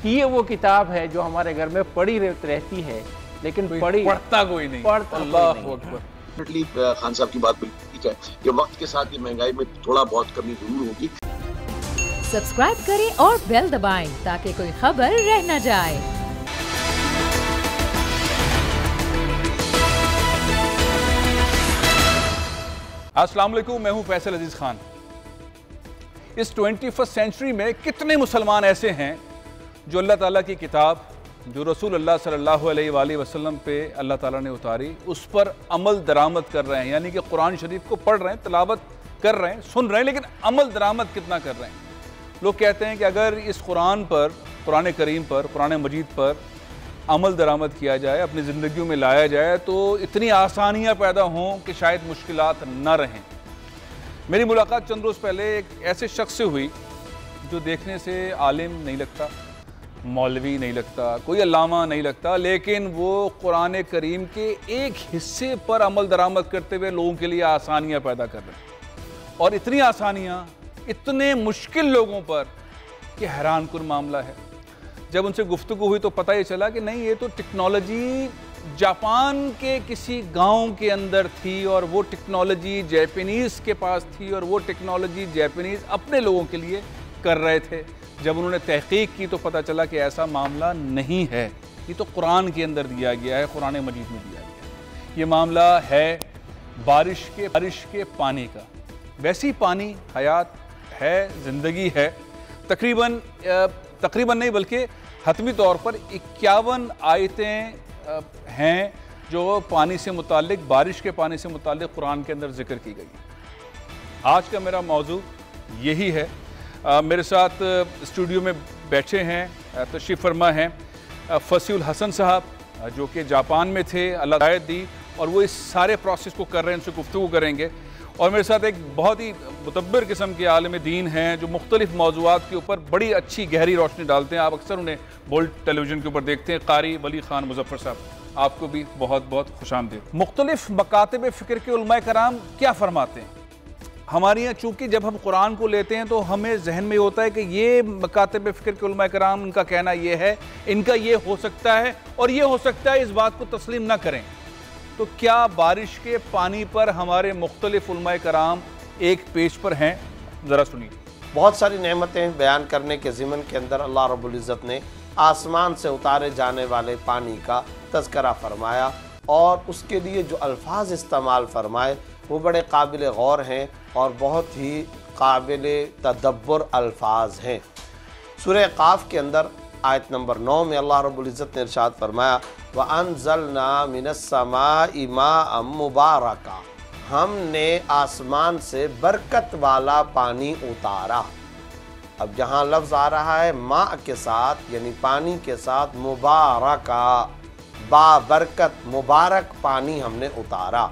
ही वो किताब है जो हमारे घर में पड़ी रहती है, लेकिन पढ़ता कोई नहीं। अल्लाह अकबर। खान साहब की बात बिल्कुल ठीक है कि वक्त के साथ ये महंगाई में थोड़ा बहुत कमी जरूर होगी। सब्सक्राइब करें और बेल दबाएं ताकि कोई खबर रह न जाए। अस्सलाम वालेकुम, मैं हूं फैसल अजीज खान। इस 21वीं सेंचुरी में कितने मुसलमान ऐसे हैं जो अल्लाह ताला की किताब, जो रसूल अल्लाह सल्लल्लाहु अलैहि वसल्लम पे अल्लाह ताला ने उतारी, उस पर अमल दरामद कर रहे हैं। यानी कि कुरान शरीफ को पढ़ रहे हैं, तिलावत कर रहे हैं, सुन रहे हैं, लेकिन अमल दरामद कितना कर रहे हैं। लोग कहते हैं कि अगर इस कुरान पर, कुरान करीम पर, कुरान मजीद पर अमल दरामद किया जाए, अपनी ज़िंदगियों में लाया जाए, तो इतनी आसानियाँ पैदा हों कि शायद मुश्किलात न रहें। मेरी मुलाकात चंद रोज़ पहले एक ऐसे शख्स से हुई जो देखने से आलिम नहीं लगता, मौलवी नहीं लगता, कोई अल्लामा नहीं लगता, लेकिन वो कुरान करीम के एक हिस्से पर अमल दरामद करते हुए लोगों के लिए आसानियाँ पैदा कर रहे हैं। और इतनी आसानियाँ इतने मुश्किल लोगों पर कि हैरान कुन मामला है। जब उनसे गुफ्तगू हुई तो पता ही चला कि नहीं, ये तो टेक्नोलॉजी जापान के किसी गांव के अंदर थी और वो टेक्नोलॉजी जापानीज़ के पास थी और वो टेक्नोलॉजी जापानीज़ अपने लोगों के लिए कर रहे थे। जब उन्होंने तहकीक की तो पता चला कि ऐसा मामला नहीं है, ये तो कुरान के अंदर दिया गया है, कुरान मजीद में दिया गया है। ये मामला है बारिश के पानी का। वैसी पानी हयात है, ज़िंदगी है। तकरीबन नहीं बल्कि हतमी तौर पर 51 आयतें हैं जो पानी से मुताल्लिक, बारिश के पानी से मुताल्लिक कुरान के अंदर ज़िक्र की गई। आज का मेरा मौजू यही है। मेरे साथ स्टूडियो में बैठे हैं, तशरीफ़ फरमा हैं फसीउल हसन साहब, जो कि जापान में थे, अल्लाह हिदायत दी, और वो इस सारे प्रोसेस को कर रहे हैं, उनसे गुफ्तगू करेंगे। और मेरे साथ एक बहुत ही मुतब्बिर किस्म के आलिम दीन हैं जो मुख्तलिफ मौज़ूआत के ऊपर बड़ी अच्छी गहरी रोशनी डालते हैं। आप अक्सर उन्हें बोल्ड टेलीविज़न के ऊपर देखते हैं। कारी वली खान मुजफ्फर साहब, आपको भी बहुत बहुत खुशामदीद। मुख्तलिफ मकातब फ़िक्र के उलमाए कराम क्या फरमाते हैं? हमारे यहाँ चूँकि जब हम कुरान को लेते हैं तो हमें जहन में होता है कि ये मकातब फ़िक्र के उलमाए कराम, उनका कहना ये है, इनका ये हो सकता है और ये हो सकता है, इस बात को तस्लीम ना करें। तो क्या बारिश के पानी पर हमारे मुख्तलिफ उलमाए कराम एक पेज पर हैं? ज़रा सुनिए। बहुत सारी नेमतें बयान करने के ज़िमन के अंदर अल्लाह रब्बुल इज़्ज़त ने आसमान से उतारे जाने वाले पानी का तज़किरा फरमाया और उसके लिए जो अल्फाज इस्तेमाल फरमाए वो बड़े काबिल गौर हैं और बहुत ही काबिल तदब्बर अल्फाज हैं। सूरह क़ाफ के अंदर आयत नंबर 9 में अल्लाह रब्बुल इज़्ज़त ने इरशाद फरमाया, व अंज़लना मिनस्समाइ माअम मुबारका, हमने आसमान से बरकत वाला पानी उतारा। अब जहाँ लफ्ज़ आ रहा है माँ के साथ, यानी पानी के साथ, मुबारका, बाबरकत, मुबारक पानी हमने उतारा।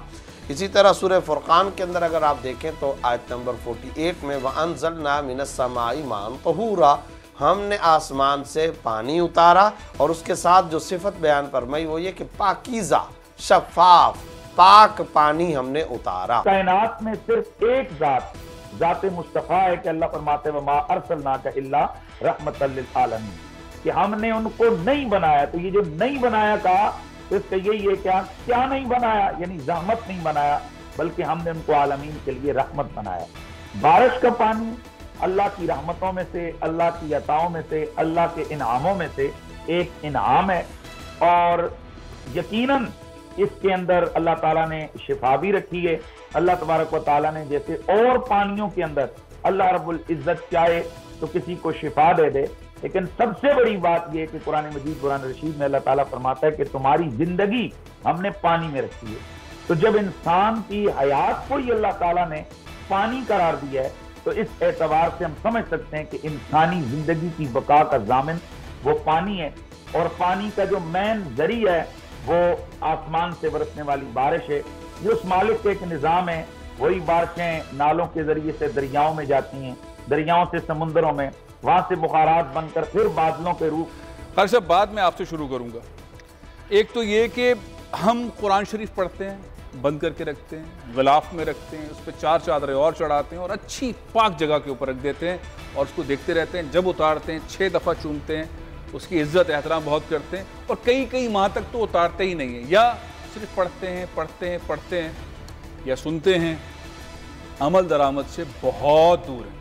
इसी तरह सूरह फुरक़ान के अंदर अगर आप देखें तो आयत नंबर 48 में व अंज़लना मिनस्समाइ माअन तहूरा, हमने आसमान से पानी उतारा और उसके साथ जो सिफत बयान फरमाई वो ये कि पाकीज़ा, शफ़ाफ, पाक पानी हमने उतारा। कायनात में सिर्फ एक ज़ात मुस्तफ़ा है कि अल्लाह फरमाते हैं वमा अरसलनाका इल्ला रहमतल लिल आलमीन, कि हमने उनको नहीं बनाया। तो ये जो नहीं बनाया कहा तो इसका यही है क्या नहीं बनाया, यानी ज़हमत नहीं बनाया, बल्कि हमने उनको आलमीन के लिए रहमत बनाया। बारिश का पानी अल्लाह की रहमतों में से, अल्लाह की अताओं में से, अल्लाह के इनामों में से एक इनाम है और यकीनन इसके अंदर अल्लाह ताला ने शिफा भी रखी है। अल्लाह तबारक व ताला ने जैसे और पानियों के अंदर अल्लाह रब्बुल इज़्ज़त चाहे तो किसी को शिफा दे दे, लेकिन सबसे बड़ी बात यह है कि कुरान मजीद, कुरान रशीद में अल्लाह ताला फरमाता है कि तुम्हारी जिंदगी हमने पानी में रखी है। तो जब इंसान की हयात को ही अल्लाह ताला ने पानी करार दिया है तो इस एतबार से हम समझ सकते हैं कि इंसानी जिंदगी की बका का ज़ामिन वो पानी है और पानी का जो मेन जरिया है वो आसमान से बरसने वाली बारिश है। ये उस मालिक का एक निज़ाम है। वही बारिशें नालों के जरिए से दरियाओं में जाती हैं, दरियाओं से समुंदरों में, वहां से बुखारात बनकर फिर बादलों के रूप। ख़ैर साहब, बाद में आपसे शुरू करूंगा। एक तो ये कि हम कुरान शरीफ पढ़ते हैं, बंद करके रखते हैं, गिलाफ में रखते हैं, उस पर 4 चादरें और चढ़ाते हैं और अच्छी पाक जगह के ऊपर रख देते हैं और उसको देखते रहते हैं। जब उतारते हैं 6 दफ़ा चूमते हैं, उसकी इज्जत एहतराम बहुत करते हैं, और कई कई माह तक तो उतारते ही नहीं हैं, या सिर्फ पढ़ते हैं या सुनते हैं, अमल दरामद से बहुत दूर है।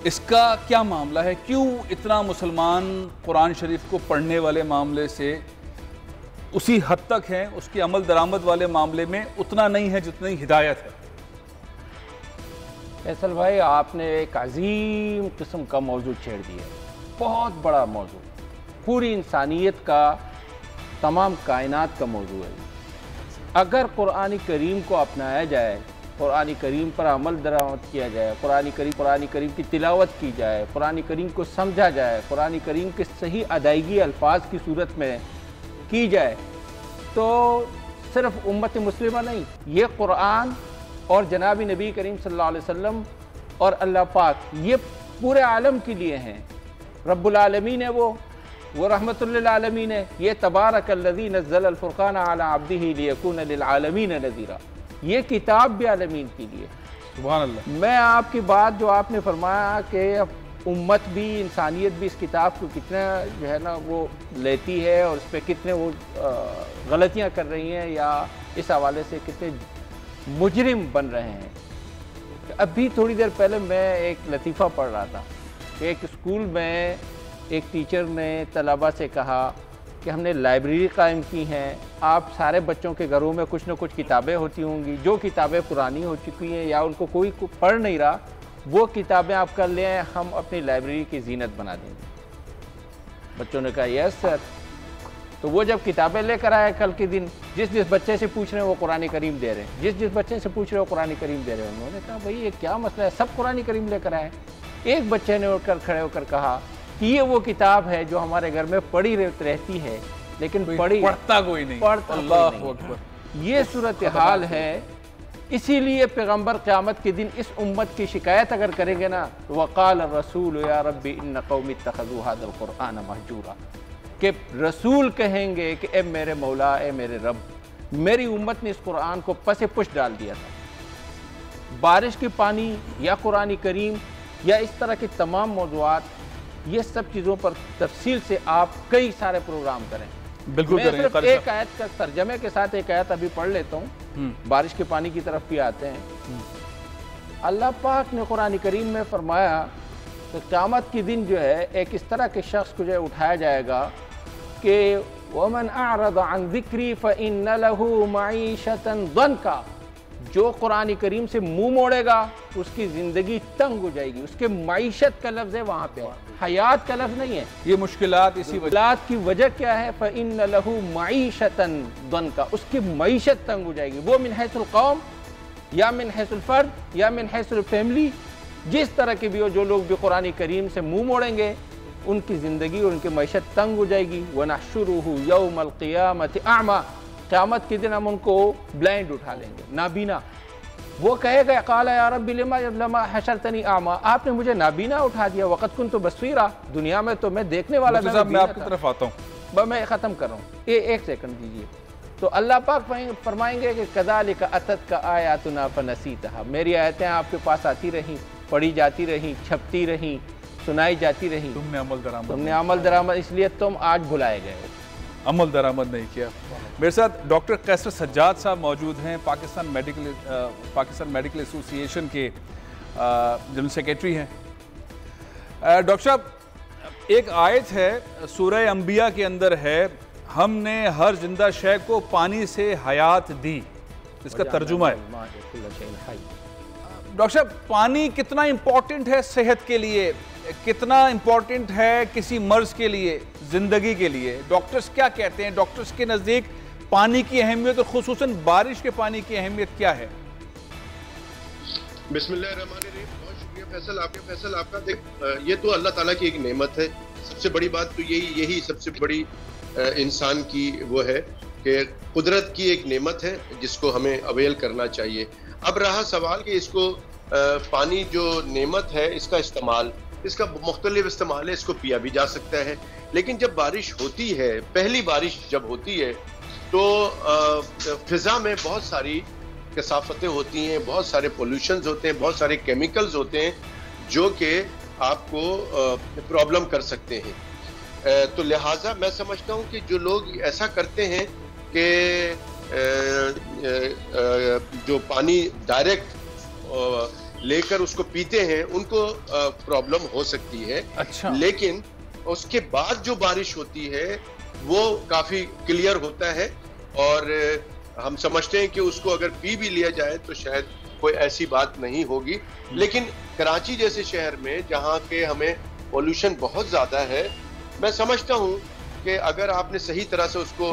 इसका क्या मामला है? क्यों इतना मुसलमान कुरान शरीफ को पढ़ने वाले मामले से उसी हद तक हैं, उसकी अमल दरामद वाले मामले में उतना नहीं है जितनी हिदायत है? फैसल भाई, आपने एक अजीम किस्म का मौजू छेड़ दिया, बहुत बड़ा मौजू, पूरी इंसानियत का, तमाम कायनात का मौजू है। अगर कुरान करीम को अपनाया जाए, कुरान करीम पर अमल दरामद किया जाए, कुरान करीम की तिलावत की जाए, कुरान करीम को समझा जाए, कुरान करीम की सही अदायगी अल्फाज की सूरत में की जाए, तो सिर्फ उम्मत मुस्लिमा नहीं, ये कुरान और जनाब नबी करीम सल्लल्लाहु अलैहि वसल्लम और अल्लाह पाक, ये पूरे आलम के लिए हैं। रब्बुल आलमीन है वो रहमतुल लिल आलमीन है। ये तबारकल्लज़ी नज़्ज़ल अल फ़ुरक़ान अला अब्दिही लियकून लिल आलमीन नज़ीरा, ये किताब भी आलमीन के लिए। सुभान अल्लाह। मैं आपकी बात जो आपने फरमाया कि उम्मत भी, इंसानियत भी इस किताब को कितना जो है ना वो लेती है और इस पर कितने वो गलतियाँ कर रही हैं, या इस हवाले से कितने मुजरिम बन रहे हैं। अभी थोड़ी देर पहले मैं एक लतीफ़ा पढ़ रहा था कि एक स्कूल में एक टीचर ने तलबा से कहा कि हमने लाइब्रेरी कायम की हैं, आप सारे बच्चों के घरों में कुछ न कुछ किताबें होती होंगी, जो किताबें पुरानी हो चुकी हैं या उनको कोई पढ़ नहीं रहा, वो किताबें आप कर ले आएं, हम अपनी लाइब्रेरी की जीनत बना देंगे। बच्चों ने कहा यस सर। तो वो जब किताबें लेकर आए कल के दिन, जिस बच्चे से पूछ रहे हैं वो कुरान करीम दे रहे हैं, जिस बच्चे से पूछ रहे हो कुरान करीम दे रहे हैं। उन्होंने कहा भाई ये क्या मसला है, सब कुरान करीम लेकर आए। एक बच्चे ने उठकर खड़े होकर कहा कि ये वो किताब है जो हमारे घर में पड़ी रहती है, लेकिन पढ़ता कोई नहीं। अल्लाह अकबर। ये सूरत हाल है। इसीलिए पैगंबर क़यामत के दिन इस उम्मत की शिकायत अगर करेंगे ना, तो वक़ाल रसूल या रब्बी इन्न क़ौमी इत्तख़ज़ू हाज़ल क़ुरआन महजूरा, कि रसूल कहेंगे कि ए मेरे मौला, ए मेरे रब, मेरी उम्मत ने इस कुरान को पसे पुश डाल दिया था। बारिश के पानी या कुरान करीम या इस तरह के तमाम मौज़ूआत, ये सब चीज़ों पर तफसील से आप कई सारे प्रोग्राम करें। बिल्कुल मैं सिर्फ एक आयत का तर्जमे के साथ एक आयत अभी पढ़ लेता हूँ, बारिश के पानी की तरफ भी आते हैं। अल्लाह पाक ने कुरान करीम में फरमाया कि क़यामत के दिन जो है एक इस तरह के शख्स को जो है उठाया जाएगा कि वमन अअरद अन ज़िक्री फ़इन्न लहू मईशतन दंका, जो कुरान करीम से मुंह मोड़ेगा उसकी ज़िंदगी तंग हो जाएगी। उसके मईशत का लफ्ज़ है वहाँ पे, हयात का लफ्ज़ नहीं है। ये मुश्किलात इसी मुश्किलात की वजह क्या है? फ़इन्न लहू मईशतन दंका, उसकी मईशत तंग हो जाएगी। वो मिन हैसुल कौम या मिन हैसुल फ़र्द या मिन हैसुल फैमिली, जिस तरह के भी हो, जो लोग भी कुरान करीम से मुँह मोड़ेंगे उनकी ज़िंदगी और उनकी मईशत तंग हो जाएगी। वनहशुरुहु यौमल क़ियामति अअमा, क़यामत के दिन हम उनको ब्लाइंड उठा लेंगे, नाबीना। वो कहेगा क़ाला या रब्बी लिमा हशरतनी आमा, आपने मुझे नाबीना उठा दिया, वक़द कुन्तु बसीरा, दुनिया में तो मैं देखने वाला था। मैं आपकी तरफ आता हूँ, मैं ख़त्म कर रहा हूँ, एक सेकंड दीजिए। तो अल्लाह पाक फरमाएंगे कि कज़ालिका अततका आयातुना फनसीतहा, मेरी आयतें आपके पास आती रहीं, पढ़ी जाती रहीं, छपती रहीं, सुनाई जाती रहीं, तुमने अमल दरामद, इसलिए तुम आज भुलाए गए हो, अमल दरामद नहीं किया। मेरे साथ डॉक्टर कैसर सज्जाद साहब मौजूद हैं, पाकिस्तान मेडिकल एसोसिएशन के जनरल सेक्रेटरी हैं। डॉक्टर साहब, एक आयत है सूरह अंबिया के अंदर है, हमने हर जिंदा शय को पानी से हयात दी, इसका तर्जुमा है। डॉक्टर साहब, पानी कितना इम्पोर्टेंट है सेहत के लिए, कितना इम्पोर्टेंट है किसी मर्ज के लिए, ज़िंदगी के लिए? डॉक्टर्स क्या कहते हैं? डॉक्टर्स के नज़दीक पानी की अहमियत और खुसूसन बारिश के पानी की अहमियत क्या है? बिस्मिल्लाहिर्रहमानिर्रहीम। बहुत शुक्रिया फैसल आपका। देख, ये तो अल्लाह ताला की एक नेमत है। सबसे बड़ी बात तो यही सबसे बड़ी इंसान की वो है कि कुदरत की एक नेमत है जिसको हमें अवेल करना चाहिए। अब रहा सवाल कि इसको पानी जो नेमत है इसका इस्तेमाल, इसका मुख्तलिफ इस्तेमाल है, इसको पिया भी जा सकता है। लेकिन जब बारिश होती है, पहली बारिश जब होती है, तो फिज़ा में बहुत सारी कसाफतें होती हैं, बहुत सारे पोल्यूशंस होते हैं, बहुत सारे केमिकल्स होते हैं जो कि आपको प्रॉब्लम कर सकते हैं। तो लिहाजा मैं समझता हूँ कि जो लोग ऐसा करते हैं कि जो पानी डायरेक्ट लेकर उसको पीते हैं, उनको प्रॉब्लम हो सकती है। अच्छा। लेकिन उसके बाद जो बारिश होती है वो काफी क्लियर होता है और हम समझते हैं कि उसको अगर पी भी लिया जाए तो शायद कोई ऐसी बात नहीं होगी। लेकिन कराची जैसे शहर में जहाँ के हमें पोल्यूशन बहुत ज्यादा है, मैं समझता हूँ कि अगर आपने सही तरह से उसको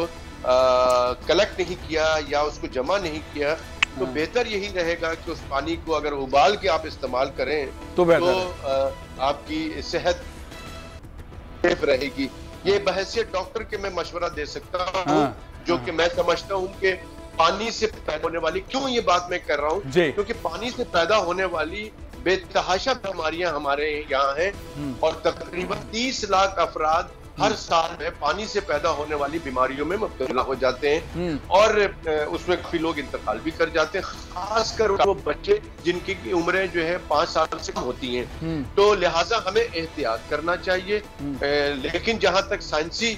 कलेक्ट नहीं किया या उसको जमा नहीं किया तो बेहतर यही रहेगा कि उस पानी को अगर उबाल के आप इस्तेमाल करें तो आपकी सेहत सेफ रहेगी। ये बहैसियत डॉक्टर के मैं मशवरा दे सकता हूँ, जो कि मैं समझता हूँ कि पानी से पैदा होने वाली, क्यों ये बात मैं कर रहा हूँ, क्योंकि पानी से पैदा होने वाली बेतहाशा बीमारियां हमारे यहाँ हैं और तकरीबन 30 लाख अफराद हर साल में पानी से पैदा होने वाली बीमारियों में मुब्तला हो जाते हैं और उसमें काफी लोग इंतकाल भी कर जाते हैं, खासकर वो बच्चे जिनकी उम्रें जो है 5 साल से कम होती हैं। तो लिहाजा हमें एहतियात करना चाहिए। लेकिन जहां तक साइंसी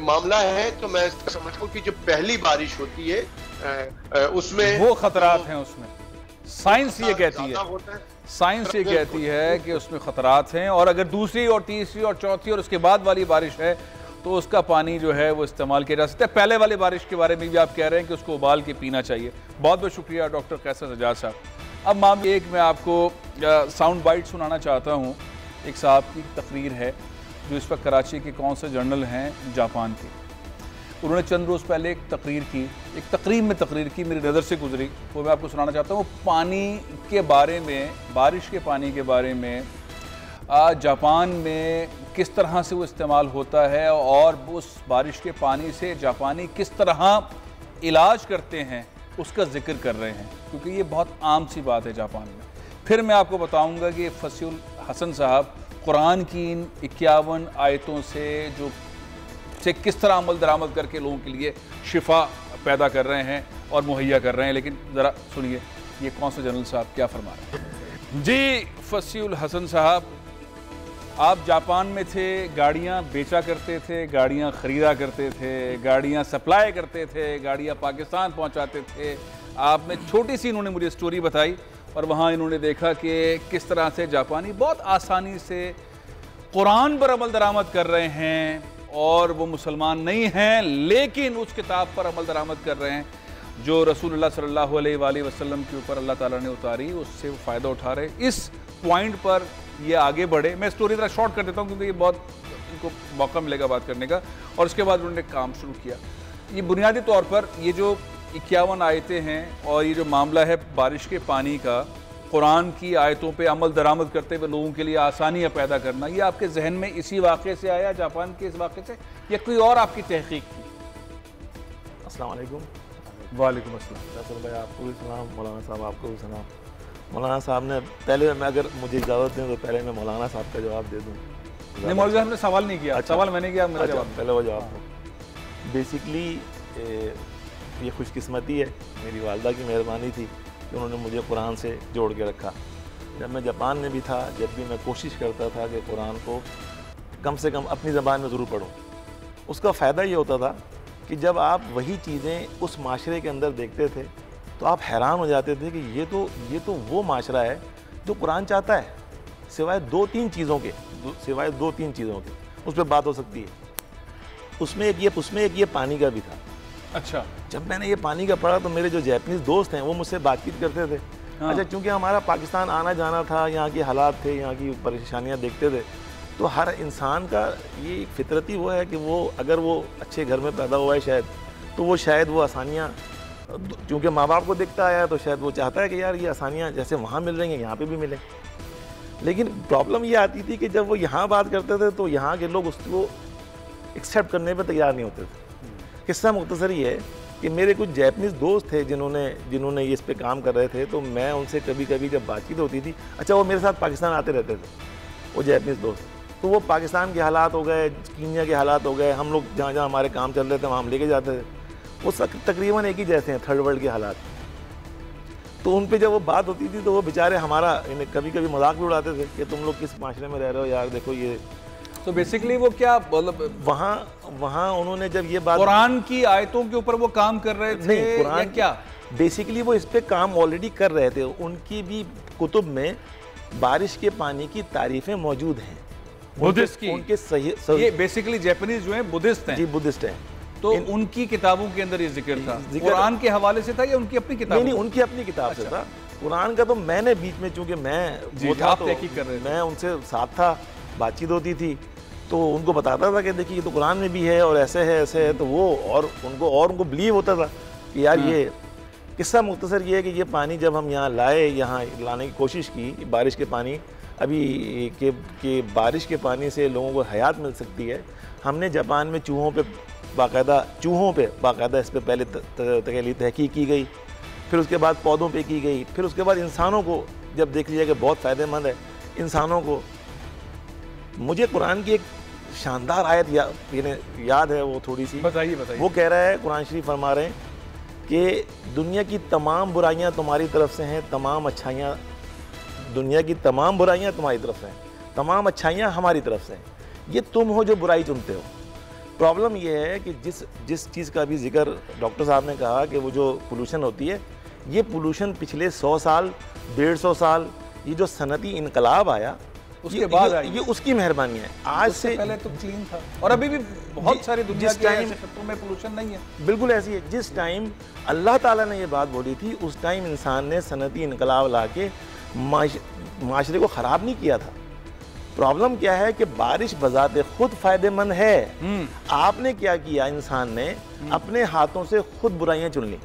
मामला है तो मैं समझता हूँ कि जो पहली बारिश होती है उसमें वो खतरात हैं, उसमें साइंस ये कहती है, साइंस ये कहती है कि उसमें खतरात हैं, और अगर दूसरी और तीसरी और चौथी और उसके बाद वाली बारिश है तो उसका पानी जो है वो इस्तेमाल किया जा सकता है। पहले वाली बारिश के बारे में भी आप कह रहे हैं कि उसको उबाल के पीना चाहिए। बहुत बहुत शुक्रिया डॉक्टर कैसर सज्जाद साहब। अब मामले एक मैं आपको साउंड बाइट सुनाना चाहता हूँ। एक साहब की तकरीर है जो इस वक्त कराची के कौन से जर्नल हैं जापान के, उन्होंने चंद रोज़ पहले एक तकरीर में तकरीर की मेरी नज़र से गुजरी, वो मैं आपको सुनाना चाहता हूँ। पानी के बारे में, बारिश के पानी के बारे में जापान में किस तरह से वो इस्तेमाल होता है और उस बारिश के पानी से जापानी किस तरह इलाज करते हैं उसका जिक्र कर रहे हैं, क्योंकि ये बहुत आम सी बात है जापान में। फिर मैं आपको बताऊँगा कि फसीउल हसन साहब कुरान की इन 51 आयतों से किस तरह अमल दरामद करके लोगों के लिए शिफा पैदा कर रहे हैं और मुहैया कर रहे हैं। लेकिन ज़रा सुनिए ये कौन से जनरल साहब क्या फरमा रहे हैं। जी फसीउल हसन साहब, आप जापान में थे, गाड़ियाँ बेचा करते थे, गाड़ियाँ ख़रीदा करते थे, गाड़ियाँ सप्लाई करते थे, गाड़ियाँ पाकिस्तान पहुँचाते थे। आपने छोटी सी इन्होंने मुझे स्टोरी बताई और वहाँ इन्होंने देखा कि किस तरह से जापानी बहुत आसानी से कुरान पर अमल दरामद कर रहे हैं और वो मुसलमान नहीं हैं लेकिन उस किताब पर अमल दरामद कर रहे हैं जो रसूलुल्लाह सल्लल्लाहु अलैहि वसल्लम के ऊपर अल्लाह ताला ने उतारी, उससे वो फ़ायदा उठा रहे। इस पॉइंट पर ये आगे बढ़े। मैं स्टोरी ज़रा शॉर्ट कर देता हूँ क्योंकि ये बहुत इनको मौका मिलेगा बात करने का। और उसके बाद उन्होंने काम शुरू किया। ये बुनियादी तौर पर ये जो 51 आयतें हैं और ये जो मामला है बारिश के पानी का, कुरान की आयतों पे अमल दरामद करते हुए लोगों के लिए आसानियाँ पैदा करना, ये आपके जहन में इसी वाक़े से आया, जापान के इस वाक़े से, या कोई और आपकी तहकीक थी? अस्सलाम वालेकुम। वालेकुम अस्सलाम। फैसल भाई आपको भी सलाम, मौलाना साहब आपको भी सलाम। मौलाना साहब ने पहले, मैं अगर मुझे इजाज़त दें तो पहले मैं मौलाना साहब का जवाब दे दूँ। नहीं मौलाना साहब ने सवाल नहीं किया। अच्छा, सवाल मैंने किया, मेरा जवाब पहले वो जवाब दो। बेसिकली ये खुशकिस्मती है, मेरी वालदा की मेहरबानी थी कि उन्होंने मुझे कुरान से जोड़ के रखा। जब मैं जापान में भी था, जब भी मैं कोशिश करता था कि कुरान को कम से कम अपनी ज़बान में ज़रूर पढूं, उसका फ़ायदा ये होता था कि जब आप वही चीज़ें उस माशरे के अंदर देखते थे तो आप हैरान हो जाते थे कि ये तो वो माशरा है जो कुरान चाहता है, सिवाय दो तीन चीज़ों के उस पर बात हो सकती है। उसमें एक ये पानी का भी था। अच्छा, जब मैंने ये पानी का पढ़ा तो मेरे जो जापानीज़ दोस्त हैं वो मुझसे बातचीत करते थे। अच्छा, क्योंकि हमारा पाकिस्तान आना जाना था, यहाँ के हालात थे, यहाँ की परेशानियाँ देखते थे, तो हर इंसान का ये फितरती वो है कि वो अगर वो अच्छे घर में पैदा हुआ है शायद वो आसानियाँ, क्योंकि माँ बाप को देखता आया तो शायद वो चाहता है कि यार ये आसानियाँ जैसे वहाँ मिल रही हैं यहाँ पे भी मिलें। लेकिन प्रॉब्लम ये आती थी कि जब वो यहाँ बात करते थे तो यहाँ के लोग उसको एक्सेप्ट करने पर तैयार नहीं होते थे। किस्सा मुख्तसर ये है कि मेरे कुछ जापानीज़ दोस्त थे जिन्होंने इस पे काम कर रहे थे, तो मैं उनसे कभी कभी जब बातचीत होती थी, अच्छा वो मेरे साथ पाकिस्तान आते रहते थे वो जापानीज़ दोस्त, तो वो पाकिस्तान के हालात हो गए, कीनिया के हालात हो गए, हम लोग जहाँ जहाँ हमारे काम चल रहे थे वहाँ हम लेके जाते थे, वो तकरीबन एक ही जैसे हैं, थर्ड वर्ल्ड के हालात। तो उन पर जब वो बात होती थी तो वो बेचारे हमारा कभी कभी मजाक भी उड़ाते थे कि तुम लोग किस माशरे में रह रहे हो यार, देखो ये। तो बेसिकली वो क्या मतलब वहाँ उन्होंने जब ये बात कुरान की आयतों के ऊपर वो काम कर रहे थे नहीं, कुरान या क्या? बेसिकली वो इस पे काम ऑलरेडी कर रहे थे। उनकी भी कुतुब में बारिश के पानी की तारीफें मौजूद हैं, बुद्धिस्ट की। उनके सही ये बेसिकली जापानीज जो हैं बुद्धिस्ट हैं जी, बुद्धिस्ट हैं। तो उनकी किताबों के अंदर ये जिक्र था, कुरान के हवाले से था या उनकी अपनी किताब? नहीं, उनकी अपनी किताब से था। कुरान का तो मैंने बीच में, चूंकि मैं वो था तो मैं उनसे साथ था, बातचीत होती थी, तो उनको बताता था कि देखिए ये तो कुरान में भी है और ऐसे है ऐसे है, तो वो और उनको बिलीव होता था कि यार ये किस्सा मुख्तसर ये है कि ये पानी जब हम यहाँ लाए, यहाँ लाने की कोशिश की, बारिश के पानी अभी के बारिश के पानी से लोगों को हयात मिल सकती है। हमने जापान में चूहों पे बाकायदा इस पर पहले तहकीक की गई, फिर उसके बाद पौधों पे की गई, फिर उसके बाद इंसानों को जब देख लिया कि बहुत फ़ायदेमंद है इंसानों को। मुझे कुरान की एक शानदार आयत याद है, वो थोड़ी सी बताइए। वो कह रहा है, कुरान शरीफ फरमा रहे हैं कि दुनिया की तमाम बुराइयां तुम्हारी तरफ से हैं, तमाम अच्छाइयाँ, दुनिया की तमाम बुराइयां तुम्हारी तरफ से हैं, तमाम अच्छाइयाँ हमारी तरफ से हैं, ये तुम हो जो बुराई चुनते हो। प्रॉब्लम ये है कि जिस चीज़ का भी जिक्र डॉक्टर साहब ने कहा कि वो जो पोल्यूशन होती है, ये पोल्यूशन पिछले 100 साल 150 साल ये जो सनती इनकलाब आया उसके बाद ये उसकी मेहरबानी है। आज से पहले तो क्लीन था और अभी भी बहुत सारी दुनिया के ऐसे क्षेत्रों में पोल्यूशन नहीं है। बिल्कुल ऐसी है। जिस टाइम अल्लाह ताला ने ये बात बोली थी, उस टाइम इंसान ने सनती इनकलाब ला के माशरे को ख़राब नहीं किया था। प्रॉब्लम क्या है कि बारिश बजाते खुद फ़ायदेमंद है। आपने क्या किया, इंसान ने अपने हाथों से खुद बुराइयां चुन ली।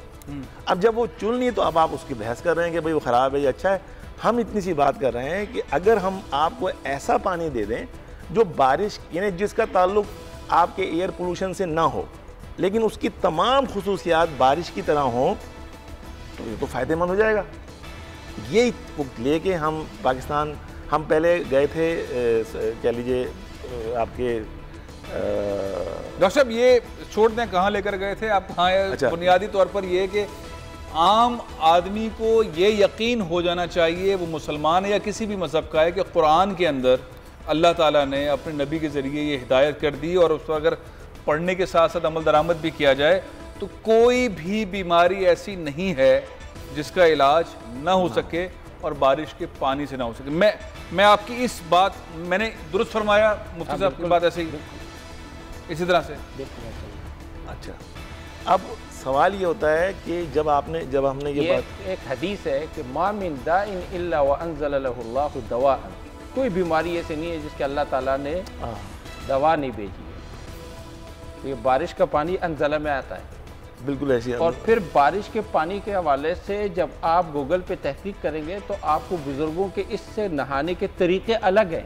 अब जब वो चुन ली तो अब आप उसकी बहस कर रहे हैं कि भाई वो ख़राब है या अच्छा है। हम इतनी सी बात कर रहे हैं कि अगर हम आपको ऐसा पानी दे दें जो बारिश यानी जिसका ताल्लुक आपके एयर पोल्यूशन से ना हो, लेकिन उसकी तमाम खुसूसियात बारिश की तरह हों, तो ये तो फ़ायदेमंद हो जाएगा। ये लेके हम पाकिस्तान, हम पहले गए थे, कह लीजिए आपके डॉक्टर साहब ये छोड़ दें, कहाँ लेकर गए थे आप? कहाँ? अच्छा। बुनियादी तौर पर ये कि आम आदमी को ये यकीन हो जाना चाहिए, वो मुसलमान है या किसी भी मज़हब का है, कि कुरान के अंदर अल्लाह ताला ने अपने नबी के ज़रिए ये हिदायत कर दी और उस पर अगर पढ़ने के साथ साथ अमल दरामद भी किया जाए तो कोई भी बीमारी ऐसी नहीं है जिसका इलाज ना हो सके और बारिश के पानी से ना हो सके। मैं आपकी इस बात, मैंने दुरुस्त फरमाया मुफ्ती साहब की बात ऐसे ही इसी तरह से? अच्छा, अब सवाल ये होता है कि जब हमने ये बात, एक हदीस है कि मा मिन दाइन इल्ला व अंज़ल लहु अल्लाहु दवाअन, कोई बीमारी ऐसी नहीं है जिसके अल्लाह ताला ने दवा नहीं भेजी है। तो ये बारिश का पानी अंज़ला में आता है, बिल्कुल ऐसी। और फिर बारिश के पानी के हवाले से जब आप गूगल पे तहकीक करेंगे तो आपको बुजुर्गों के इससे नहाने के तरीके अलग हैं।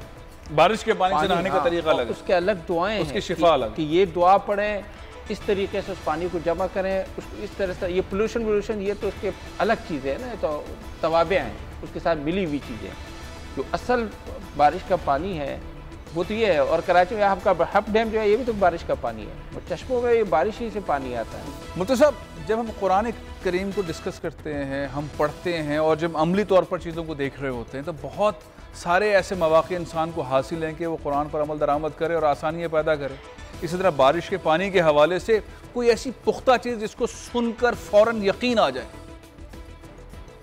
बारिश के पानी से नहाने का तरीका अलग है, उसके अलग दुआएं उसकी शिफा अलग कि ये दुआ पढ़ें, इस तरीके से उस पानी को जमा करें, उसको इस तरह से। ये पोल्यूशन ये तो उसके अलग चीज़ें हैं ना, तो तवाबे हैं उसके साथ मिली हुई चीज़ें। जो असल बारिश का पानी है वो तो ये है। और कराची में आपका हब डैम जो है ये भी तो बारिश का पानी है, और चश्मों में ये बारिश ही से पानी आता है। मुफ्ती साहब, जब हम कुरान करीम को डिस्कस करते हैं, हम पढ़ते हैं और जब अमली तौर पर चीज़ों को देख रहे होते हैं, तो बहुत सारे ऐसे मौक़े इंसान को हासिल हैं कि वो कुरान पर अमल दरामद करे और आसानियाँ पैदा करे। इसी तरह बारिश के पानी के हवाले से कोई ऐसी पुख्ता चीज़ जिसको सुनकर फ़ौरन यकीन आ जाए?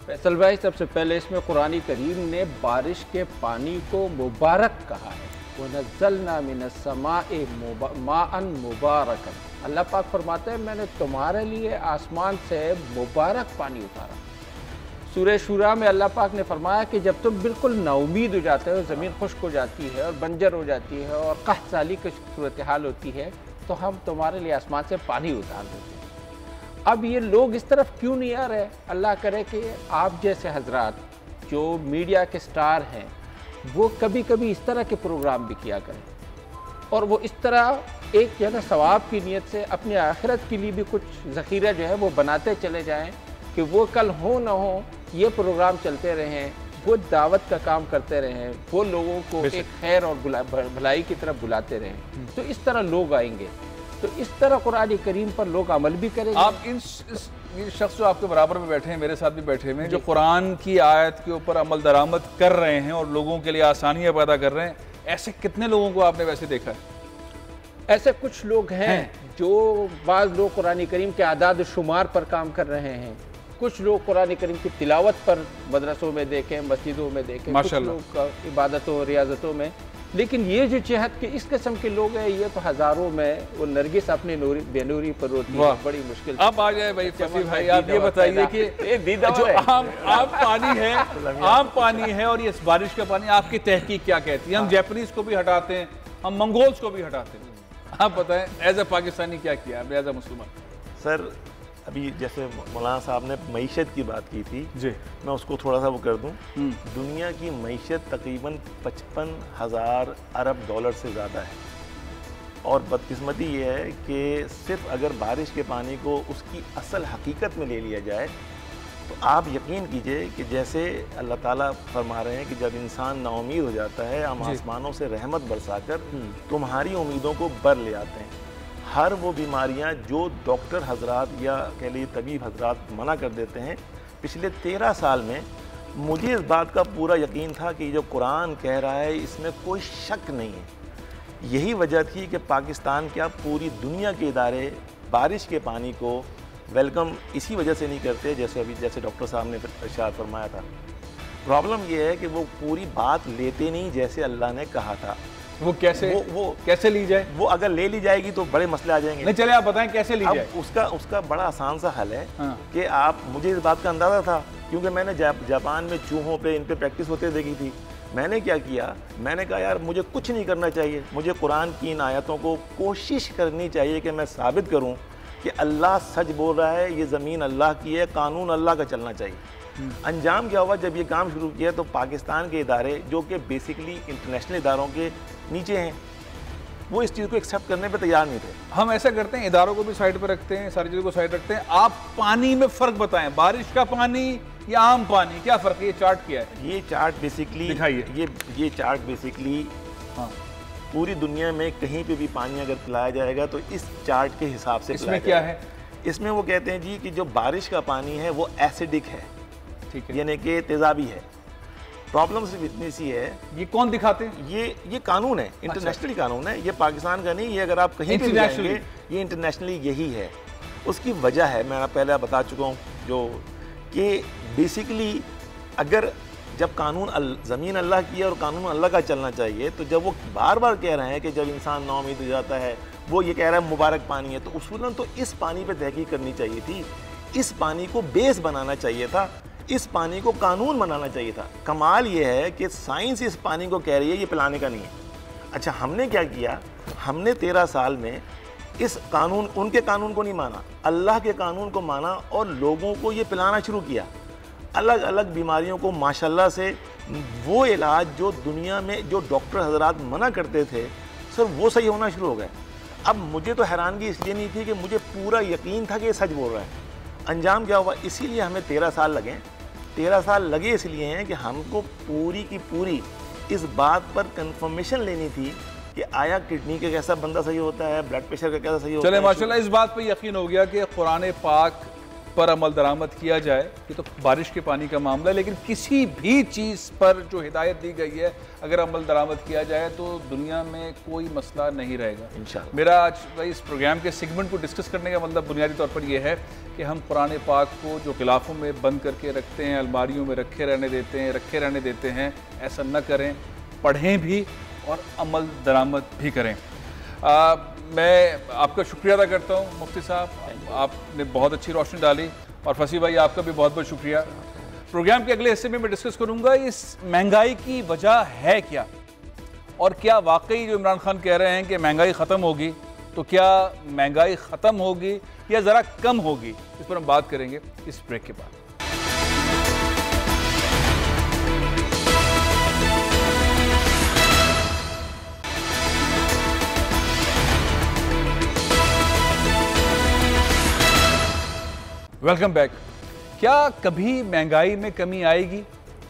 फैसल भाई, सबसे पहले इसमें कुरान करीम ने बारिश के पानी को मुबारक कहा है। वनज़्ज़लना मिनस्समाए माअन मुबारकन। अल्लाह पाक फरमाते हैं मैंने तुम्हारे लिए आसमान से मुबारक पानी उतारा। सूरह शूरा में अल्लाह पाक ने फरमाया कि जब तुम बिल्कुल नाउमीद हो जाते हो, ज़मीन खुश्क हो जाती है और बंजर हो जाती है और क़हत साली की सूरत हाल होती है, तो हम तुम्हारे लिए आसमान से पानी उतार देते हैं। अब ये लोग इस तरफ क्यों नहीं आ रहे? अल्लाह करे कि आप जैसे हजरात जो मीडिया के स्टार हैं वो कभी कभी इस तरह के प्रोग्राम भी किया करें, और वो इस तरह एक जो है ना सवाब की नीयत से अपनी आखिरत के लिए भी कुछ ज़ख़ीरा जो है वो बनाते चले जाएं कि वो कल हो ना हो ये प्रोग्राम चलते रहें, वो दावत का काम करते रहें, वो लोगों को एक खैर और भलाई की तरफ बुलाते रहें, तो इस तरह लोग आएंगे। तो इस तरह कुरान करीम पर लोग अमल भी करेंगे। आप ये शख्स जो आपके बराबर में बैठे हैं, मेरे साथ भी बैठे हुए हैं, जो कुरान की आयत के ऊपर अमल दरामद कर रहे हैं और लोगों के लिए आसानियाँ पैदा कर रहे हैं, ऐसे कितने लोगों को आपने वैसे देखा है? ऐसे कुछ लोग हैं जो बाज़ लोग कुरान करीम के आदाद शुमार पर काम कर रहे हैं, कुछ लोग कुरान करीम की तिलावत पर मदरसों में देखें, मस्जिदों में देखें, कुछ लोग इबादतों रियाजतों में। लेकिन ये जो चहत के इस किस्म के लोग हैं, ये तो हज़ारों में वो नरगिस अपने बेनूरी पर रोती है, बड़ी मुश्किल। अब आ जाए भाई फसी भाई, आप ये बताइए कि जो आम पानी है, आम पानी है और ये बारिश का पानी, आपकी तहकीक क्या कहती है? हम जैपनीज को भी हटाते हैं, हम मंगोल्स को भी हटाते हैं, आप बताएं एज ए पाकिस्तानी क्या किया एज ए मुसलमान? सर अभी जैसे मौलाना साहब ने मईशत की बात की थी जी, मैं उसको थोड़ा सा वो कर दूं। दुनिया की मईशत तकरीबन 55,000 अरब डॉलर से ज़्यादा है, और बदकिस्मती ये है कि सिर्फ अगर बारिश के पानी को उसकी असल हकीकत में ले लिया जाए तो आप यकीन कीजिए कि जैसे अल्लाह ताला फरमा रहे हैं कि जब इंसान नाउमीद हो जाता है हम आसमानों से रहमत बरसाकर तुम्हारी उम्मीदों को बर ले आते हैं। हर वो बीमारियां जो डॉक्टर हजरात या कह लीजिए तबीब हजरात मना कर देते हैं, पिछले 13 साल में मुझे इस बात का पूरा यकीन था कि जो कुरान कह रहा है इसमें कोई शक नहीं है। यही वजह थी कि पाकिस्तान क्या पूरी दुनिया के इदारे बारिश के पानी को वेलकम इसी वजह से नहीं करते जैसे डॉक्टर साहब ने इरशाद फरमाया था। प्रॉब्लम यह है कि वो पूरी बात लेते नहीं जैसे अल्लाह ने कहा था। वो कैसे वो कैसे ली जाए? वो अगर ले ली जाएगी तो बड़े मसले आ जाएंगे। नहीं, चले आप बताएं कैसे ली जाए। उसका बड़ा आसान सा हल है कि आप, मुझे इस बात का अंदाज़ा था क्योंकि मैंने जापान में चूहों पे इन पे प्रैक्टिस होते देखी थी। मैंने क्या किया, मैंने कहा यार मुझे कुछ नहीं करना चाहिए, मुझे कुरान की इन आयतों को कोशिश करनी चाहिए कि मैं साबित करूँ कि अल्लाह सच बोल रहा है, ये ज़मीन अल्लाह की है, कानून अल्लाह का चलना चाहिए। अंजाम क्या हुआ, जब ये काम शुरू किया तो पाकिस्तान के इदारे जो कि बेसिकली इंटरनेशनल इदारों के नीचे हैं, वो इस चीज़ को एक्सेप्ट करने पे तैयार नहीं थे। हम ऐसा करते हैं, इदारों को भी साइड पर रखते हैं, सारी चीज़ों को साइड रखते हैं। आप पानी में फ़र्क बताएं, बारिश का पानी या आम पानी, क्या फ़र्क है? ये चार्ट किया है, ये चार्ट बेसिकली दिखाइए। ये चार्ट बेसिकली पूरी दुनिया में कहीं पे भी पानी अगर पिलाया जाएगा तो इस चार्ट के हिसाब से इसमें क्या है? इसमें वो कहते हैं जी कि जो बारिश का पानी है वो एसिडिक है, ठीक है, यानी कि तेजाबी है। प्रॉब्लम सिर्फ इतनी सी है, ये कौन दिखाते हैं? ये कानून है, इंटरनेशनली कानून है, ये पाकिस्तान का नहीं, ये अगर आप कहीं भी जाएंगे ये इंटरनेशनली यही है। उसकी वजह है मैं पहले बता चुका हूँ, जो कि बेसिकली अगर जब कानून ज़मीन अल्लाह की है और कानून अल्लाह का चलना चाहिए, तो जब वो बार बार कह रहे हैं कि जब इंसान नाउमीद हो जाता है वो ये कह रहा है मुबारक पानी है, तो उसूलन तो इस पानी पे तहकीक करनी चाहिए थी, इस पानी को बेस बनाना चाहिए था, इस पानी को कानून बनाना चाहिए था। कमाल ये है कि साइंस इस पानी को कह रही है ये पिलाने का नहीं है। अच्छा, हमने क्या किया, हमने 13 साल में इस कानून, उनके कानून को नहीं माना, अल्लाह के कानून को माना और लोगों को ये पिलाना शुरू किया। अलग अलग बीमारियों को माशाल्लाह से वो इलाज जो दुनिया में जो डॉक्टर हजरात मना करते थे सर, वो सही होना शुरू हो गए। अब मुझे तो हैरानगी इसलिए नहीं थी कि मुझे पूरा यकीन था कि ये सच बोल रहा है। अंजाम क्या हुआ, इसीलिए हमें 13 साल लगे। 13 साल लगे इसलिए हैं कि हमको पूरी की पूरी इस बात पर कंफर्मेशन लेनी थी कि आया किडनी का कैसा बंदा सही होता है, ब्लड प्रेशर का कैसा सही होता है। चले माशाल्लाह इस बात पर यकीन हो गया कि कुरान पाक पर अमल दरामद किया जाए। ये तो बारिश के पानी का मामला है, लेकिन किसी भी चीज़ पर जो हिदायत दी गई है अगर अमल दरामद किया जाए तो दुनिया में कोई मसला नहीं रहेगा इंशाअल्लाह। मेरा आज भाई इस प्रोग्राम के सेगमेंट को डिस्कस करने का मतलब बुनियादी तौर पर यह है कि हम कुरान पाक को जो गिलाफों में बंद करके रखते हैं, अलमारियों में रखे रहने देते हैं, ऐसा न करें, पढ़ें भी और अमल दरामद भी करें। मैं आपका शुक्रिया अदा करता हूँ मुफ्ती साहब, आपने बहुत अच्छी रोशनी डाली, और फसी भाई आपका भी बहुत बहुत शुक्रिया। प्रोग्राम के अगले हिस्से में मैं डिस्कस करूँगा इस महंगाई की वजह है क्या, और क्या वाकई जो इमरान खान कह रहे हैं कि महंगाई ख़त्म होगी, तो क्या महंगाई ख़त्म होगी या ज़रा कम होगी, इस पर हम बात करेंगे इस ब्रेक के बाद। Welcome back. क्या कभी महंगाई में कमी आएगी?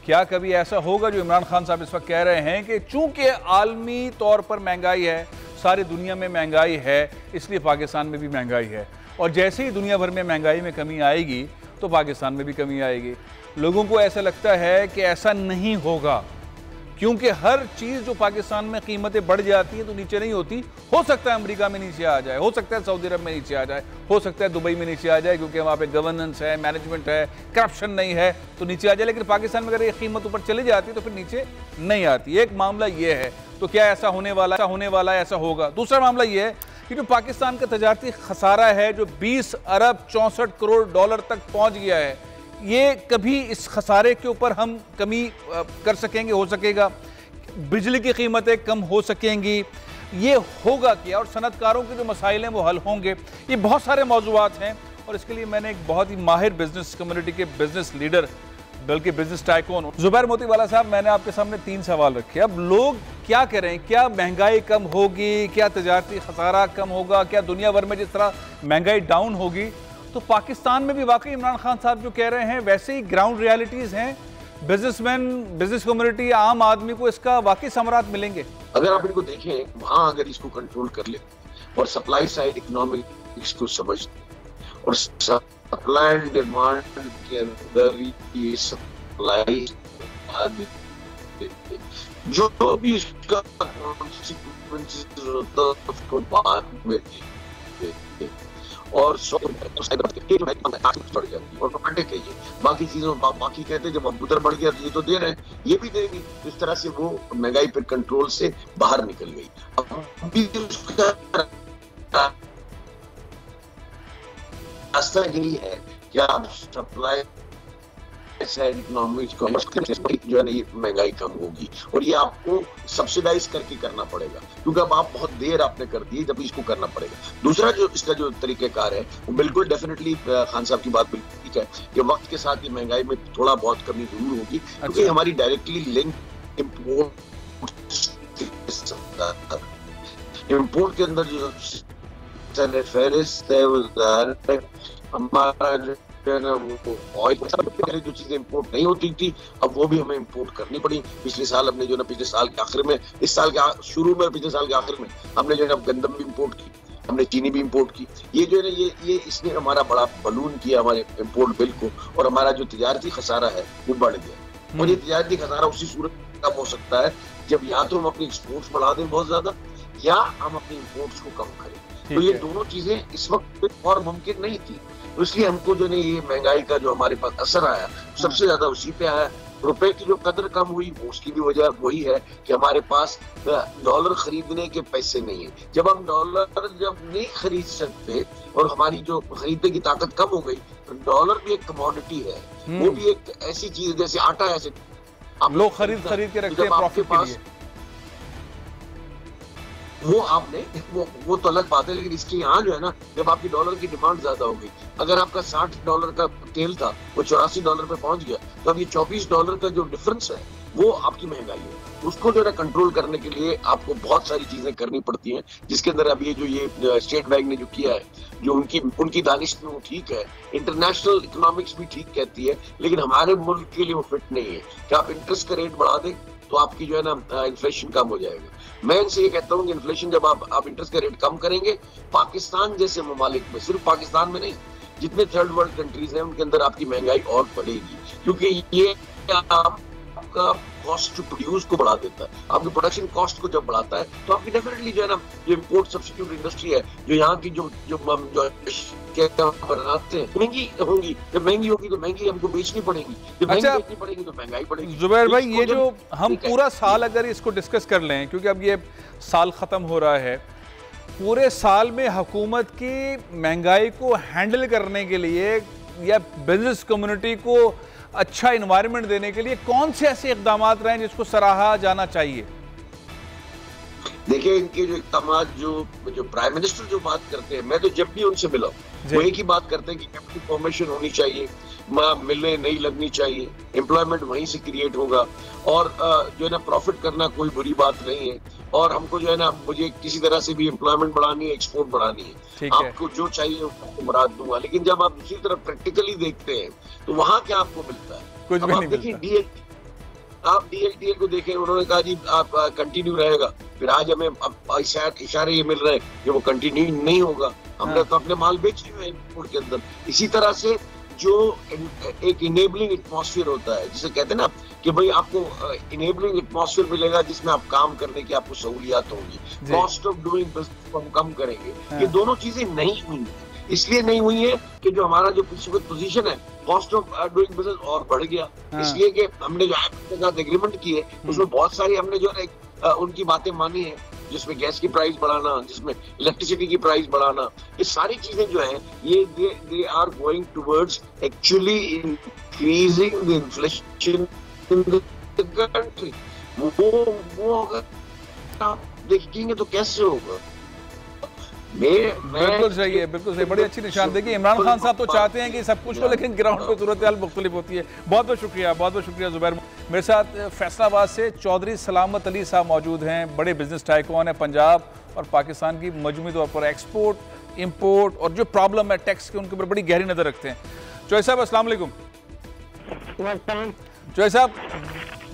क्या कभी ऐसा होगा जो इमरान खान साहब इस वक्त कह रहे हैं कि चूंकि आलमी तौर पर महंगाई है, सारी दुनिया में महंगाई है, इसलिए पाकिस्तान में भी महंगाई है, और जैसे ही दुनिया भर में महंगाई में कमी आएगी तो पाकिस्तान में भी कमी आएगी? लोगों को ऐसा लगता है कि ऐसा नहीं होगा, क्योंकि हर चीज़ जो पाकिस्तान में कीमतें बढ़ जाती हैं तो नीचे नहीं होती। हो सकता है अमेरिका में नीचे आ जाए, हो सकता है सऊदी अरब में नीचे आ जाए, हो सकता है दुबई में नीचे आ जाए, क्योंकि वहाँ पे गवर्नेंस है, मैनेजमेंट है, करप्शन नहीं है तो नीचे आ जाए। लेकिन पाकिस्तान में अगर ये कीमत ऊपर चली जाती है तो फिर नीचे नहीं आती। एक मामला ये है। तो क्या ऐसा होने वाला है, ऐसा होगा? दूसरा मामला ये है कि जो पाकिस्तान का तजारती खसारा है जो 20 अरब 64 करोड़ डॉलर तक पहुँच गया है, ये कभी इस खसारे के ऊपर हम कमी कर सकेंगे? हो सकेगा? बिजली की कीमतें कम हो सकेंगी? ये होगा क्या? और सनतकारों के जो मसाइल हैं वो हल होंगे? ये बहुत सारे मौज़ूआत हैं और इसके लिए मैंने एक बहुत ही माहिर बिजनेस कम्युनिटी के बिजनेस लीडर, बल्कि बिजनेस टाइकून जुबैर मोतीवाला साहब, मैंने आपके सामने 3 सवाल रखे। अब लोग क्या करें? क्या महंगाई कम होगी? क्या तजारती खसारा कम होगा? क्या दुनिया भर में जिस तरह महंगाई डाउन होगी तो पाकिस्तान में भी वाकई इमरान खान साहब जो कह रहे हैं वैसे ही ग्राउंड रियलिटीज़ हैं? बिजनेसमैन, बिजनेस कम्युनिटी, आम आदमी को इसका वाकई समरात मिलेंगे? अगर आप इनको देखें, वहां अगर इसको कंट्रोल कर ले और सप्लाई साइड इकोनॉमिक्स को समझ और सप्लाई एंड डिमांड के अंदर ये सप्लाई जो भी इसका कॉन्सिक्वेंसेस होता है उसको बाद में और बढ़ जाती है। ऑटोमेटिक है ये। बाकी चीजों बाकी कहते हैं जब अब उधर बढ़ गया तो ये तो दे रहे हैं, ये भी देंगे। इस तरह से वो महंगाई पर कंट्रोल से बाहर निकल गई। अब भी उसका रास्ता यही है कि आप सप्लाई इकोनॉमिक्स जो है ना ये महंगाई कम होगी और ये आपको सब्सिडाइज करके करना पड़ेगा, क्योंकि अब आप बहुत देर आपने कर दी, जब इसको करना पड़ेगा। दूसरा जो इसका जो तरीकेकार है वो बिल्कुल डेफिनेटली खान साहब की बात बिल्कुल ठीक है कि वक्त के साथ ये महंगाई में थोड़ा बहुत कमी जरूर होगी, क्योंकि हमारी डायरेक्टली लिंक इम्पोर्ट के अंदर जो फेरिस्त है हमारा जो है ना वो ऑयल पहले जो चीजें इंपोर्ट नहीं होती थी अब वो भी हमें इंपोर्ट करनी पड़ी। पिछले साल हमने जो ना पिछले साल के आखिर में, इस साल के शुरू में, पिछले साल के आखिर में हमने जो है ना गंदम भी इंपोर्ट की, हमने चीनी भी इंपोर्ट की। ये जो है ना ये इसने हमारा बड़ा बलून किया हमारे इंपोर्ट बिल को और हमारा जो तिजारती खसारा है वो बढ़ गया। और ये तिजारती खसारा उसी सूरत में कम हो सकता है जब या तो हम अपनी एक्सपोर्ट्स बढ़ा दें बहुत ज्यादा या हम अपनी इंपोर्ट्स को कम करें। तो ये दोनों चीजें इस वक्त और मुमकिन नहीं थी, तो इसलिए हमको जो नहीं ये महंगाई का जो हमारे पास असर आया सबसे ज्यादा उसी पे आया। रुपए की जो कदर कम हुई वो उसकी भी वजह वही है कि हमारे पास डॉलर खरीदने के पैसे नहीं है। जब हम डॉलर जब नहीं खरीद सकते और हमारी जो खरीदने की ताकत कम हो गई तो डॉलर भी एक कमोडिटी है, वो भी एक ऐसी चीज जैसे आटा, ऐसे लोग खरीद के रखते हैं प्रॉफिट के लिए। वो आपने वो तो अलग बात है, लेकिन इसके यहाँ जो है ना जब आपकी डॉलर की डिमांड ज्यादा हो गई, अगर आपका $60 का तेल था वो $84 पे पहुंच गया, तो अब ये $24 का जो डिफरेंस है वो आपकी महंगाई है। उसको जो है कंट्रोल करने के लिए आपको बहुत सारी चीजें करनी पड़ती हैं, जिसके अंदर अब ये जो ये स्टेट बैंक ने जो किया है, जो उनकी दानिश में वो ठीक है, इंटरनेशनल इकोनॉमिक्स भी ठीक कहती है, लेकिन हमारे मुल्क के लिए वो फिट नहीं है कि आप इंटरेस्ट का रेट बढ़ा दें तो आपकी जो है ना इन्फ्लेशन कम हो जाएगा। मैं इनसे ये कहता हूँ कि इन्फ्लेशन जब आप इंटरेस्ट का रेट कम करेंगे, पाकिस्तान जैसे ममालिक में, सिर्फ पाकिस्तान में नहीं, जितने थर्ड वर्ल्ड कंट्रीज हैं उनके अंदर आपकी महंगाई और बढ़ेगी, क्योंकि ये आपका कॉस्ट टू प्रोड्यूस को बढ़ा देता है। आपकी प्रोडक्शन कॉस्ट को जब बढ़ाता है तो आपकी डेफिनेटली जो है ना जो इम्पोर्ट सब्स्टिट्यूट इंडस्ट्री है, जो यहाँ की जो बनाते हैं महंगी होंगी, जब महंगी होगी तो महंगी हमको बेचनी पड़ेगी, जब महंगी बेचनी पड़ेगी तो महंगाई बढ़ेगी। जुबैर भाई, ये जो हम पूरा साल अगर इसको डिस्कस कर लें, क्योंकि अब ये साल ख़त्म हो रहा है, पूरे साल में हुकूमत की महंगाई को हैंडल करने के लिए या बिजनेस कम्युनिटी को अच्छा इन्वायरमेंट देने के लिए कौन से ऐसे इक़दाम रहे हैं जिसको सराहा जाना चाहिए? देखिए, इनके जो इक़दाम जो प्राइम मिनिस्टर जो बात करते हैं, मैं तो जब भी उनसे मिला वो एक ही बात करते हैं कि कैपिटल फॉर्मेशन होनी चाहिए, मिलें नहीं लगनी चाहिए, एम्प्लॉयमेंट वहीं से क्रिएट होगा और जो है ना प्रॉफिट करना कोई बुरी बात नहीं है, और हमको जो है ना मुझे किसी तरह से भी एम्प्लॉयमेंट बढ़ानी है, एक्सपोर्ट बढ़ानी है, आपको जो चाहिए आपको मुराद दूंगा। लेकिन जब आप दूसरी तरफ प्रैक्टिकली देखते हैं तो वहाँ क्या आपको मिलता है? कुछ भी नहीं देखिए, आप DLTL को देखें, उन्होंने कहा जी आप कंटिन्यू रहेगा, फिर आज हमें इशारे ये मिल रहे हैं कि वो कंटिन्यू नहीं होगा। हमने तो अपने माल बेच लिए इंपोर्ट के अंदर। इसी तरह से जो एक इनेबलिंग एटमॉस्फेयर होता है, जिसे कहते हैं ना कि भाई आपको इनेबलिंग एटमॉस्फेयर मिलेगा जिसमें आप काम करने की आपको सहूलियात होंगी, कॉस्ट ऑफ डूइंग बिजनेस हम कम करेंगे। ये दोनों चीजें नहीं हुई, इसलिए नहीं हुई है कि जो हमारा जो पोजीशन है कॉस्ट ऑफ डूइंग बिजनेस और बढ़ गया, इसलिए कि हमने जो ऐप के साथ एग्रीमेंट की है उसमें बहुत सारी हमने जो है उनकी बातें मानी है, जिसमें गैस की प्राइस बढ़ाना, जिसमें इलेक्ट्रिसिटी की प्राइस बढ़ाना, ये सारी चीजें जो है ये they are going towards actually increasing the inflation in the country. वो अगर आप देखेंगे तो कैसे होगा? बिल्कुल सही है, बिल्कुल सही, बड़ी अच्छी निशानदेही। इमरान खान साहब तो चाहते हैं कि सब कुछ हो, लेकिन ग्राउंड पे सूरत हाल मुख्तलिफ होती है। बहुत बहुत शुक्रिया, बहुत बहुत शुक्रिया ज़ुबैर। मेरे साथ फैसलाबाद से चौधरी सलामत अली साहब मौजूद हैं, बड़े बिजनेस टाइकून हैं, पंजाब और पाकिस्तान की मजमूई तौर पर एक्सपोर्ट इम्पोर्ट और जो प्रॉब्लम है टैक्स के उनके ऊपर बड़ी गहरी नज़र रखते हैं। चौधरी साहब अस्सलाम वालेकुम। चौधरी साहब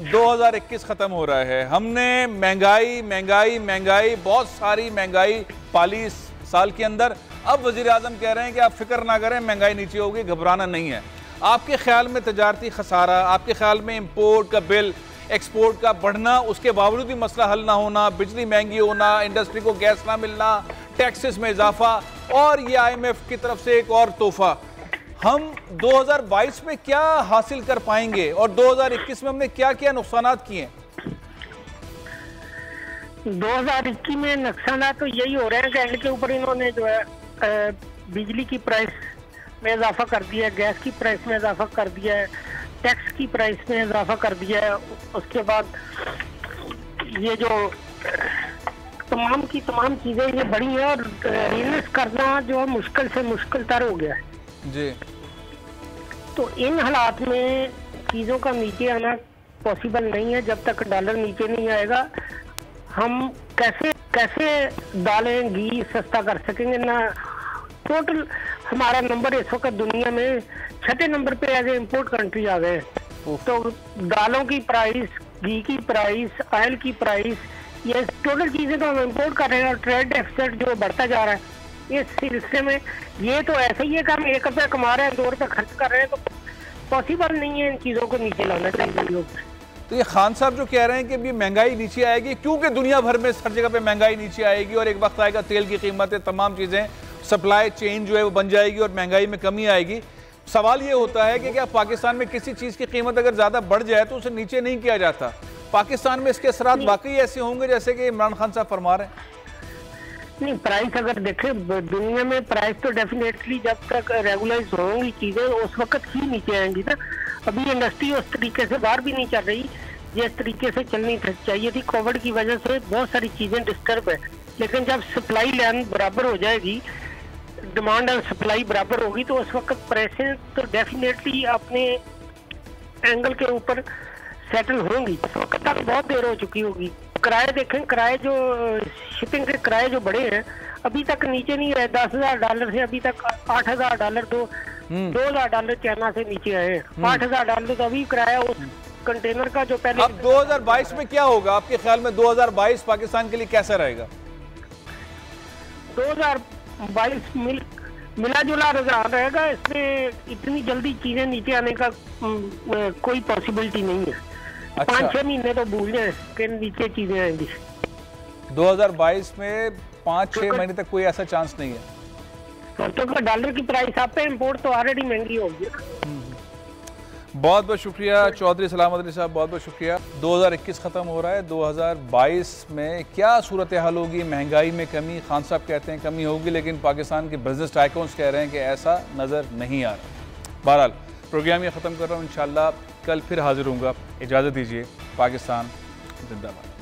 2021 ख़त्म हो रहा है, हमने महंगाई महंगाई महंगाई बहुत सारी महंगाई पाली इस साल के अंदर। अब वज़ीर आज़म कह रहे हैं कि आप फिक्र ना करें, महंगाई नीचे होगी, घबराना नहीं है। आपके ख्याल में तजारती खसारा, आपके ख्याल में इम्पोर्ट का बिल, एक्सपोर्ट का बढ़ना, उसके बावजूद भी मसला हल ना होना, बिजली महंगी होना, इंडस्ट्री को गैस ना मिलना, टैक्सेस में इजाफा और ये IMF की तरफ से एक और तोहफा, हम 2022 में क्या हासिल कर पाएंगे और 2021 में हमने क्या क्या नुकसानात किए? 2021 में नुकसान तो यही हो रहे हैं कि एंड के ऊपर इन्होंने जो है बिजली की प्राइस में इजाफा कर दिया है, गैस की प्राइस में इजाफा कर दिया है, टैक्स की प्राइस में इजाफा कर दिया है। उसके बाद ये जो तमाम की तमाम चीज़ें ये बढ़ी हैं और रियलाइज करना जो है मुश्किल से मुश्किल तर हो गया है जी। तो इन हालात में चीज़ों का नीचे आना पॉसिबल नहीं है। जब तक डॉलर नीचे नहीं आएगा हम कैसे दालें घी सस्ता कर सकेंगे ना। टोटल हमारा नंबर इस वक्त दुनिया में 6ठे नंबर पे एज ए इम्पोर्ट कंट्री आ गए। तो दालों की प्राइस, घी की प्राइस, ऑयल की प्राइस, ये टोटल चीज़ें तो हम इम्पोर्ट कर रहे हैं और ट्रेड डेफिसिट जो बढ़ता जा रहा है इस सिलसिले में ये तो ऐसा ही है कि हम 1 रुपया कमा रहे हैं 2 रुपये खर्च कर रहे हैं, तो पॉसिबल नहीं है इन चीज़ों को नीचे लाना चाहिए। तो ये खान साहब जो कह रहे हैं कि अभी महंगाई नीचे आएगी, क्योंकि दुनिया भर में हर जगह पे महंगाई नीचे आएगी और एक वक्त आएगा तेल की कीमतें, तमाम चीज़ें, सप्लाई चेन जो है वो बन जाएगी और महंगाई में कमी आएगी। सवाल ये होता है कि क्या पाकिस्तान में किसी चीज़ की कीमत अगर ज़्यादा बढ़ जाए तो उसे नीचे नहीं किया जाता? पाकिस्तान में इसके असरात वाकई ऐसे होंगे जैसे कि इमरान खान साहब फरमा रहे हैं? नहीं, प्राइस अगर देखें दुनिया में प्राइस तो डेफिनेटली जब तक रेगुलाइज होंगी चीज़ें उस वक्त ही नीचे आएंगी ना। अभी इंडस्ट्री उस तरीके से बाहर भी नहीं चल रही जिस तरीके से चलनी चाहिए थी। कोविड की वजह से बहुत सारी चीज़ें डिस्टर्ब है, लेकिन जब सप्लाई लाइन बराबर हो जाएगी, डिमांड और सप्लाई बराबर होगी तो उस वक्त प्राइसें तो डेफिनेटली अपने एंगल के ऊपर सेटल होंगी। उस वक्त तक बहुत देर हो चुकी होगी। किराए देखें, किराए जो शिपिंग के किराए जो बढ़े हैं अभी तक नीचे नहीं आए। $10,000 से अभी तक $8,000 $2,000 चाइना से नीचे आए हैं। $8,000 तो अभी किराया उस कंटेनर का जो पहले। अब 2022 में क्या होगा आपके ख्याल में? 2022 पाकिस्तान के लिए कैसा रहेगा? 2022 मिला जुला रुझान रहेगा। इसमें इतनी जल्दी चीजें नीचे आने का कोई पॉसिबिलिटी नहीं है। अच्छा। 5-6 महीने तो भूल जाए कि नीचे चीजें आएंगी। 2022 में 5-6 महीने तक कोई ऐसा चांस नहीं है। तो डॉलर की प्राइस आप पे इम्पोर्ट तो ऑलरेडी महंगी होगी। बहुत बहुत शुक्रिया चौधरी सलामत अली साहब, बहुत बहुत शुक्रिया। 2021 ख़त्म हो रहा है, 2022 में क्या सूरत हाल होगी? महंगाई में कमी, खान साहब कहते हैं कमी होगी, लेकिन पाकिस्तान के बिजनेस टाइकून्स कह रहे हैं कि ऐसा नज़र नहीं आ रहा। बहरहाल प्रोग्राम ये ख़त्म कर रहा हूँ, इंशाल्लाह कल फिर हाजिर होऊंगा। इजाज़त दीजिए। पाकिस्तान जिंदाबाद।